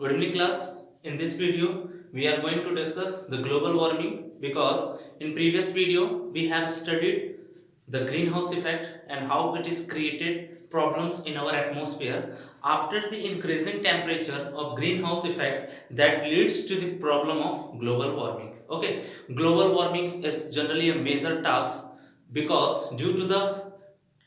Good evening class. In this video, we are going to discuss the global warming because in previous video we have studied the greenhouse effect and how it is created problems in our atmosphere after the increasing temperature of greenhouse effect that leads to the problem of global warming. Okay, global warming is generally a major task because due to the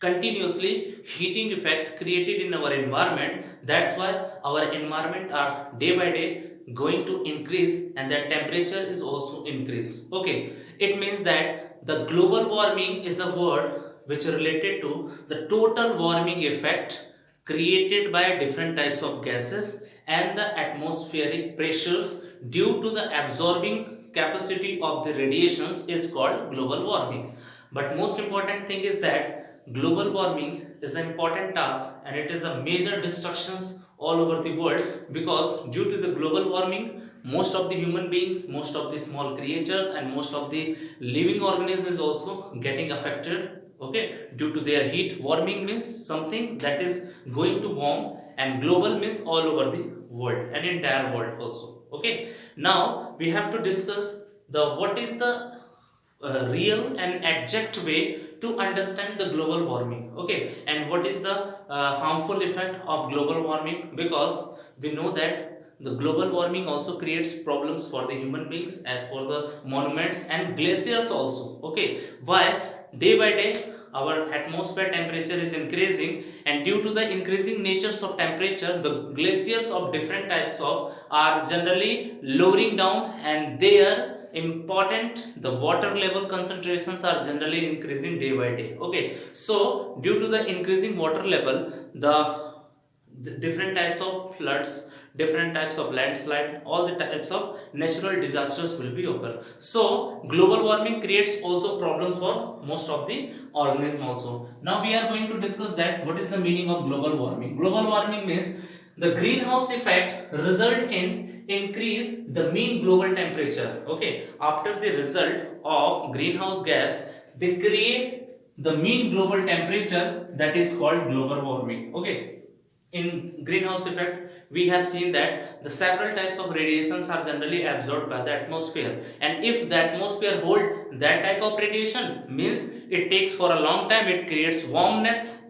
continuously heating effect created in our environment, that's why our environment are day by day going to increase and the temperature is also increase. Okay, it means that the global warming is a word which is related to the total warming effect created by different types of gases and the atmospheric pressures due to the absorbing capacity of the radiations is called global warming. But most important thing is that global warming is an important task and it is a major destructions all over the world because due to the global warming most of the human beings, most of the small creatures and most of the living organisms is also getting affected. Okay, due to their heat. Warming means something that is going to warm and global means all over the world and entire world also. Okay, now we have to discuss the what is the real and exact way to understand the global warming. Okay, and what is the harmful effect of global warming, because we know that the global warming also creates problems for the human beings as for the monuments and glaciers also. Okay, why day by day our atmosphere temperature is increasing, and due to the increasing natures of temperature the glaciers of different types of are generally lowering down, and they are important the water level concentrations are generally increasing day by day. Okay, so due to the increasing water level the different types of floods, different types of landslide, all the types of natural disasters will be occur. So global warming creates also problems for most of the organisms also. Now we are going to discuss that what is the meaning of global warming. Global warming means the greenhouse effect result in increase the mean global temperature. Okay, after the result of greenhouse gas they create the mean global temperature, that is called global warming. Okay, in greenhouse effect we have seen that the several types of radiations are generally absorbed by the atmosphere, and if the atmosphere hold that type of radiation means it takes for a long time, it creates warmness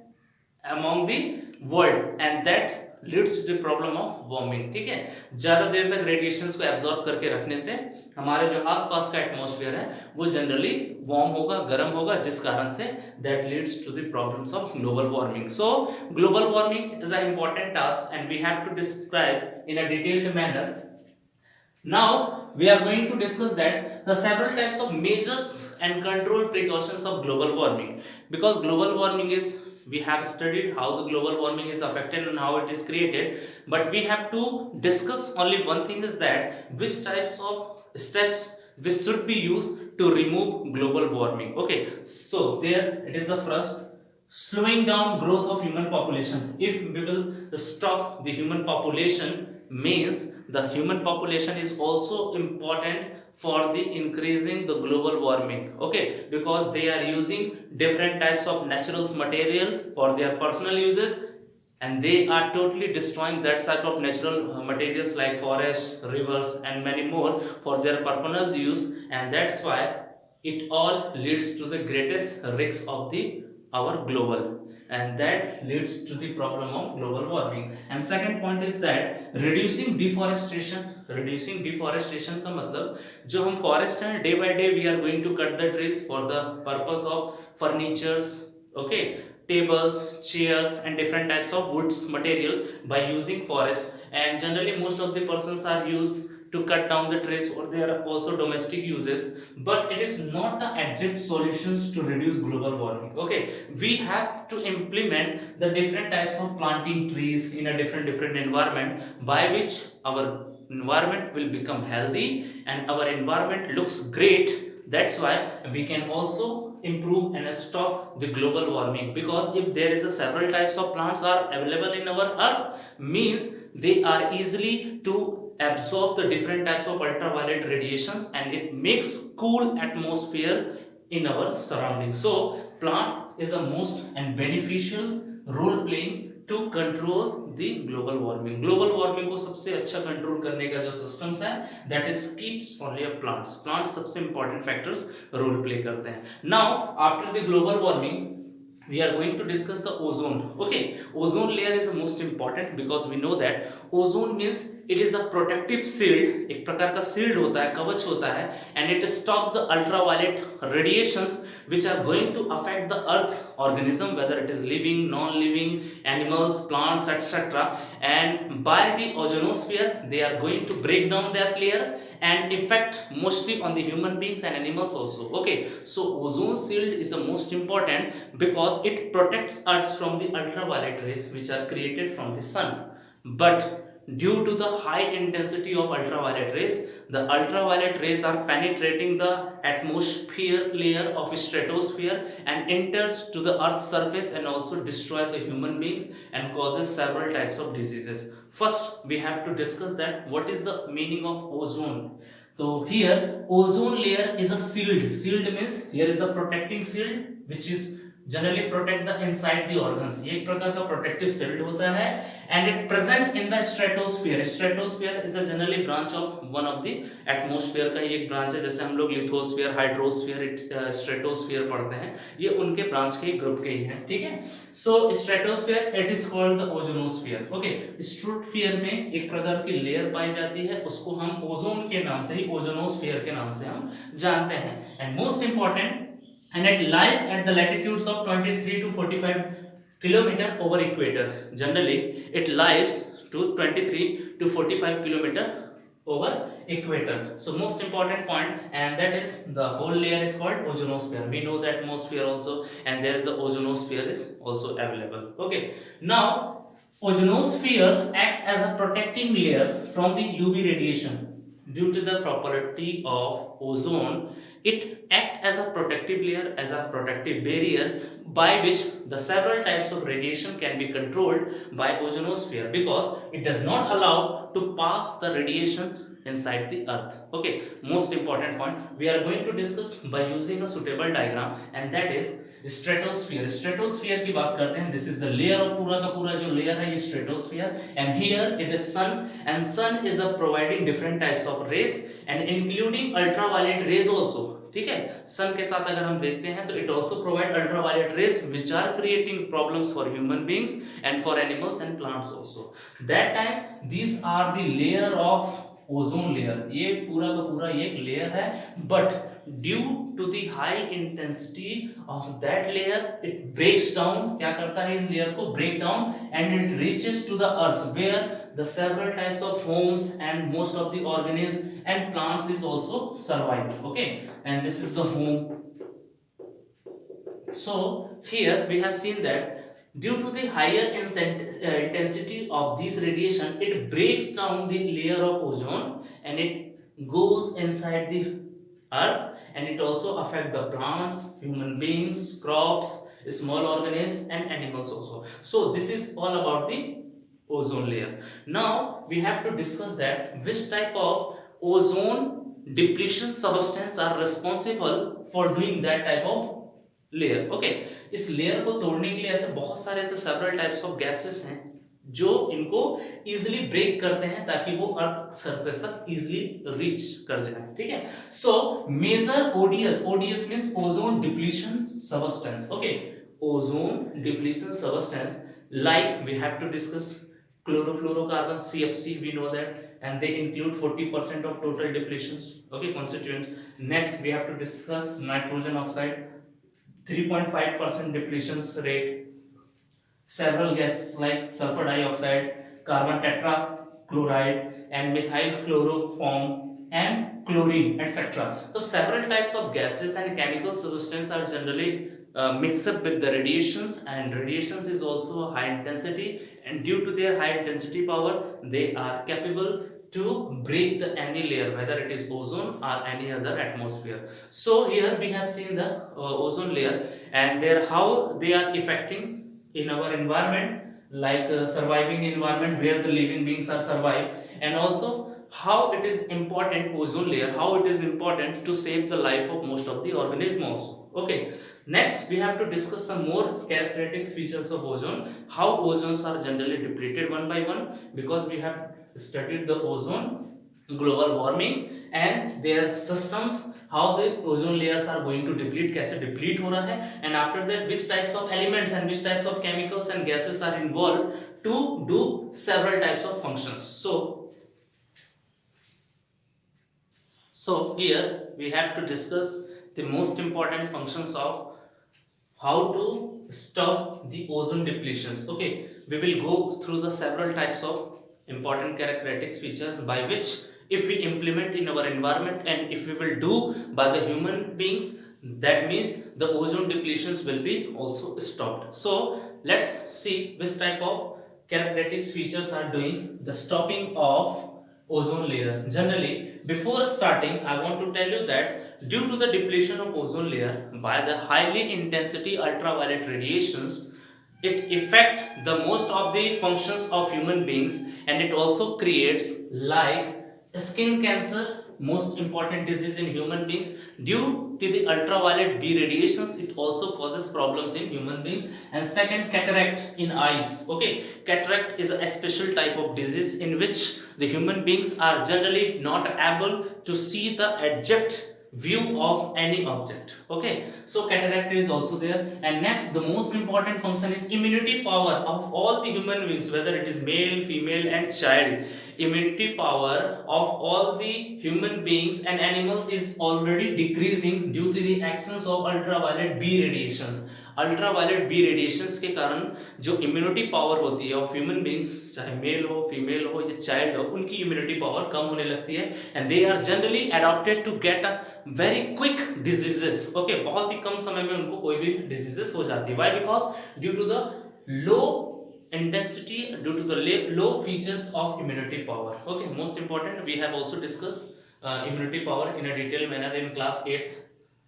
among the world and that leads to the problem of warming. ठीक है, ज्यादा देर तक radiations को absorb करके रखने से हमारे जो आसपास का एटमॉस्फेयर है वो जनरली वार्म होगा, गर्म होगा, जिस कारण से that leads to the problems of global warming. So global warming is a important task and we have to describe in a detailed manner. Now we are going to discuss that the several types of measures and control precautions of global warming, because global warming is, we have studied how the global warming is affected and how it is created, but we have to discuss only one thing, is that which types of steps which should be used to remove global warming. Okay, so there it is the first, slowing down growth of human population. If we will stop the human population means the human population is also important for the increasing the global warming. Okay, because they are using different types of natural materials for their personal uses and they are totally destroying that type of natural materials like forests, rivers and many more for their personal use, and that's why it all leads to the greatest risks of the our global, and that leads to the problem of global warming. And second point is that reducing deforestation. reducing deforestation का मतलब जो हम forest हैं day by day we are going to cut the trees for the purpose of furnitures, okay, tables, chairs and different types of woods material by using forest, and generally most of the persons are used to cut down the trees or there are also domestic uses, but it is not the exact solutions to reduce global warming. Okay, we have to implement the different types of planting trees in a different environment by which our environment will become healthy and our environment looks great. That's why we can also improve and stop the global warming, because if there is a several types of plants are available in our earth means they are easily to absorb the different types of ultraviolet radiations and it makes cool atmosphere in our surroundings. So plant is a most and beneficial role playing to control the global warming. Global warming को सबसे अच्छा control करने का जो systems है that is keeps only of plants. Plants सबसे important factors role play करते हैं। Now after the global warming we are going to discuss the ozone. Okay, ozone layer is the most important because we know that ozone means it is a protective shield, एक प्रकार का shield होता है, कवच होता है, and it stops the ultraviolet radiations which are going to affect the earth organism, whether it is living, non-living, animals, plants, etc. And by the ozonosphere they are going to break down that layer and affect mostly on the human beings and animals also. Okay, so ozone shield is the most important because it protects earth from the ultraviolet rays which are created from the sun. But due to the high intensity of ultraviolet rays, the ultraviolet rays are penetrating the atmosphere layer of stratosphere and enters to the earth's surface and also destroy the human beings and causes several types of diseases. First we have to discuss that what is the meaning of ozone. So here ozone layer is a shield. Shield means here is a protecting shield which is generally protect the inside the organs. ये एक प्रकार का protective shield होता है and it present in the stratosphere. Stratosphere is a generally branch of one of the atmosphere का ही एक branch है, जैसे हम लोग lithosphere, hydrosphere, stratosphere पढ़ते हैं, ये उनके branch के ग्रुप के ही हैं, ठीक है। So stratosphere it is called the ozonosphere. Okay, stratosphere में एक प्रकार की layer पाई जाती है, उसको हम ओजोन के नाम से ही ozonosphere के नाम से हम जानते हैं। And most important, and it lies at the latitudes of 23 to 45 kilometer over equator. Generally it lies to 23 to 45 kilometer over equator. So most important point, and that is the whole layer is called ozonosphere. We know that atmosphere also, and there is the ozonosphere is also available. Okay, now ozonospheres act as a protecting layer from the UV radiation. Due to the property of ozone, it acts as a protective layer, as a protective barrier by which the several types of radiation can be controlled by ozonosphere, because it does not allow to pass the radiation inside the earth. Okay, most important point we are going to discuss by using a suitable diagram, and that is stratosphere. Stratosphere की बात करते हैं, this is the layer of पूरा का पूरा जो layer है ये stratosphere, and here it is sun, and sun is a providing different types of rays and including ultraviolet rays also, ठीक है। सन के साथ अगर हम देखते हैं तो it also provide ultraviolet rays which are creating problems for human beings and for animals and plants also. That times these are the layer of ozone layer, ये पूरा का पूरा ये एक लेयर है, but due to the high intensity of that layer it breaks down, क्या करता है इन लेयर को break down, and it reaches to the earth where the several types of homes and most of the organism and plants is also survive. Okay, and this is the home. So here we have seen that due to the higher intensity of this radiation, it breaks down the layer of ozone and it goes inside the earth, and it also affect the plants, human beings, crops, small organisms and animals also. So this is all about the ozone layer. Now we have to discuss that which type of ozone depletion substance are responsible for doing that type of layer. Okay, इस layer को तोड़ने के लिए ऐसे बहुत सारे ऐसे several types of gases हैं जो इनको इजीली ब्रेक करते हैं ताकि वो अर्थ सरफेस तक इजीली रीच कर जाए, ठीक है। So major ODS, ODS means ozone depletion substance. Okay, ozone depletion substance like we have to discuss chlorofluorocarbon CFC, we know that, and they include 40% of total depletions, okay, constituents. Next we have to discuss nitrogen oxide, 3.5% depletions rate. Several gases like sulfur dioxide, carbon tetrachloride and methyl chloroform and chlorine, etc. So several types of gases and chemical substances are generally mixed up with the radiations, and radiations is also high intensity, and due to their high intensity power they are capable to break the any layer, whether it is ozone or any other atmosphere. So here we have seen the ozone layer and their how they are affecting in our environment, like surviving environment where the living beings are survive, and also how it is important ozone layer, how it is important to save the life of most of the organism also. Okay, next we have to discuss some more characteristics features of ozone, how ozones are generally depleted one by one, because we have studied the ozone, global warming and their systems, how the ozone layers are going to deplete, कैसे deplete हो रहा है, and after that which types of elements and which types of chemicals and gases are involved to do several types of functions. So here we have to discuss the most important functions of how to stop the ozone depletions. Okay, we will go through the several types of important characteristics features by which if we implement in our environment and if we will do by the human beings, that means the ozone depletions will be also stopped. So let's see which type of characteristics features are doing the stopping of ozone layer. Generally, before starting, I want to tell you that due to the depletion of ozone layer by the highly intensity ultraviolet radiations, it affects the most of the functions of human beings, and it also creates like skin cancer, most important disease in human beings. Due to the ultraviolet B radiations, it also causes problems in human beings. And second, cataract in eyes. Okay, cataract is a special type of disease in which the human beings are generally not able to see the exact view of any object. Okay, so cataract is also there. And next, the most important function is immunity power of all the human beings, whether it is male, female and child. Immunity power of all the human beings and animals is already decreasing due to the actions of ultraviolet B radiations. Ultraviolet B radiations के कारण जो immunity power होती है of human beings, चाहे male हो, female हो या child हो, उनकी इम्यूनिटी पावर कम होने लगती है and they are generally adopted to get a very quick diseases. Okay, बहुत ही कम समय में उनको कोई भी डिजीजेस हो जाती है. Why? Because due to the low intensity, due to the low features of immunity power. Okay, most important, we have also discussed immunity power in a detailed manner in class 8th.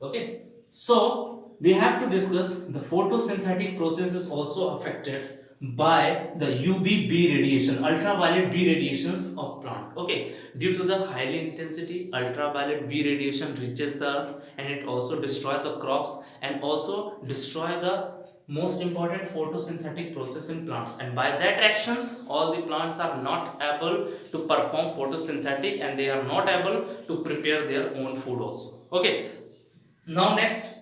Okay, so we have to discuss the photosynthetic process is also affected by the UVB radiation, ultraviolet B radiations of plant. Okay, due to the highly intensity ultraviolet B radiation reaches the earth and it also destroy the crops and also destroy the most important photosynthetic process in plants, and by that actions all the plants are not able to perform photosynthetic and they are not able to prepare their own food also. Okay, now next,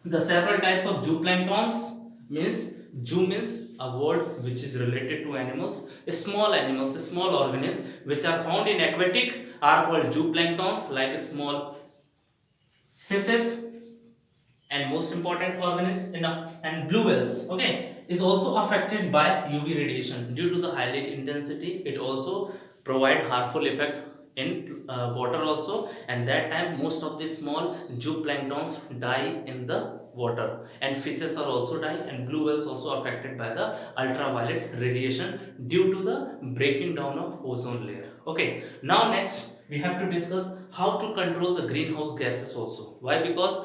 the several types of zooplanktons means zoo means a word which is related to animals, small organisms which are found in aquatic are called zooplanktons, like small fishes and most important organisms enough and blue whales. Okay, is also affected by UV radiation. Due to the highly intensity, it also provide harmful effect in water also, and that time most of the small zooplanktons die in the water and fishes are also die, and blue whales also affected by the ultraviolet radiation due to the breaking down of ozone layer. Okay, now next we have to discuss how to control the greenhouse gases also. Why? Because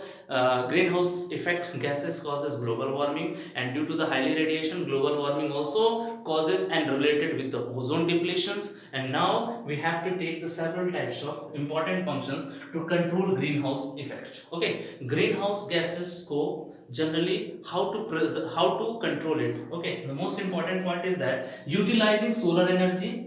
greenhouse effect gases causes global warming, and due to the highly radiation, global warming also causes and related with the ozone depletions. And now we have to take the several types of important functions to control greenhouse effect. Okay, greenhouse gases को generally how to control it. Okay, the most important point is that utilizing solar energy.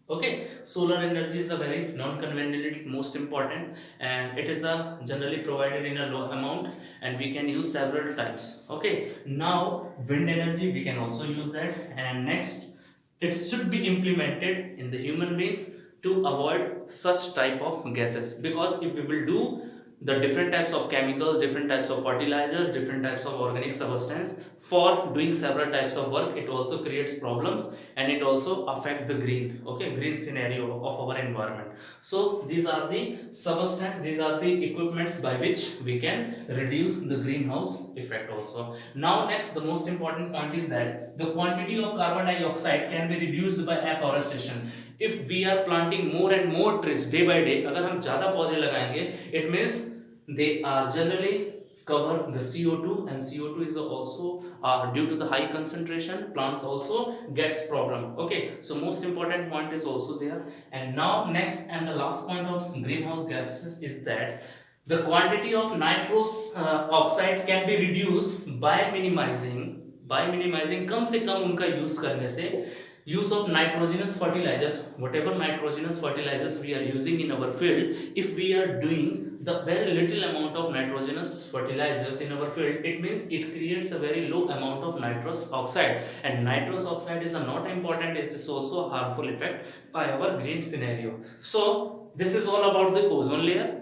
Okay, solar energy is a very non-conventional, most important, and it is a generally provided in a low amount and we can use several types. Okay, now wind energy we can also use that, and next it should be implemented in the human beings to avoid such type of gases, because if we will do the different types of chemicals, different types of fertilizers, different types of organic substance for doing several types of work, it also creates problems and it also affect the green, okay, green scenario of our environment. So these are the substance, these are the equipments by which we can reduce the greenhouse effect also. Now next, the most important point is that the quantity of carbon dioxide can be reduced by afforestation. If we are planting more and more trees day by day, अगर हम ज़्यादा पौधे लगाएंगे, it means they are generally cover the CO2, and CO2 is also due to the high concentration, plants also gets problem. Okay, so most important point is also there. And now next and the last point of greenhouse gases is that The quantity of nitrous oxide can be reduced by minimizing कम से कम उनका use करने से use of nitrogenous fertilizers, whatever nitrogenous fertilizers we are using in our field, if we are doing the very little amount of nitrogenous fertilizers in our field, it means it creates a very low amount of nitrous oxide, and nitrous oxide is a not important, it is also a harmful effect by our green scenario. So this is all about the ozone layer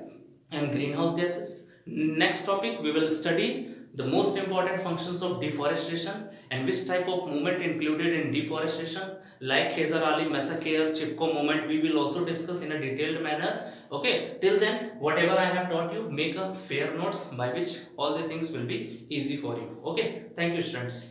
and greenhouse gases. Next topic, we will study the most important functions of deforestation and which type of movement included in deforestation, like Khezar Ali massacre, Chipko movement. We will also discuss in a detailed manner. Okay, till then, whatever I have taught you, make a fair notes by which all the things will be easy for you. Okay, thank you, students.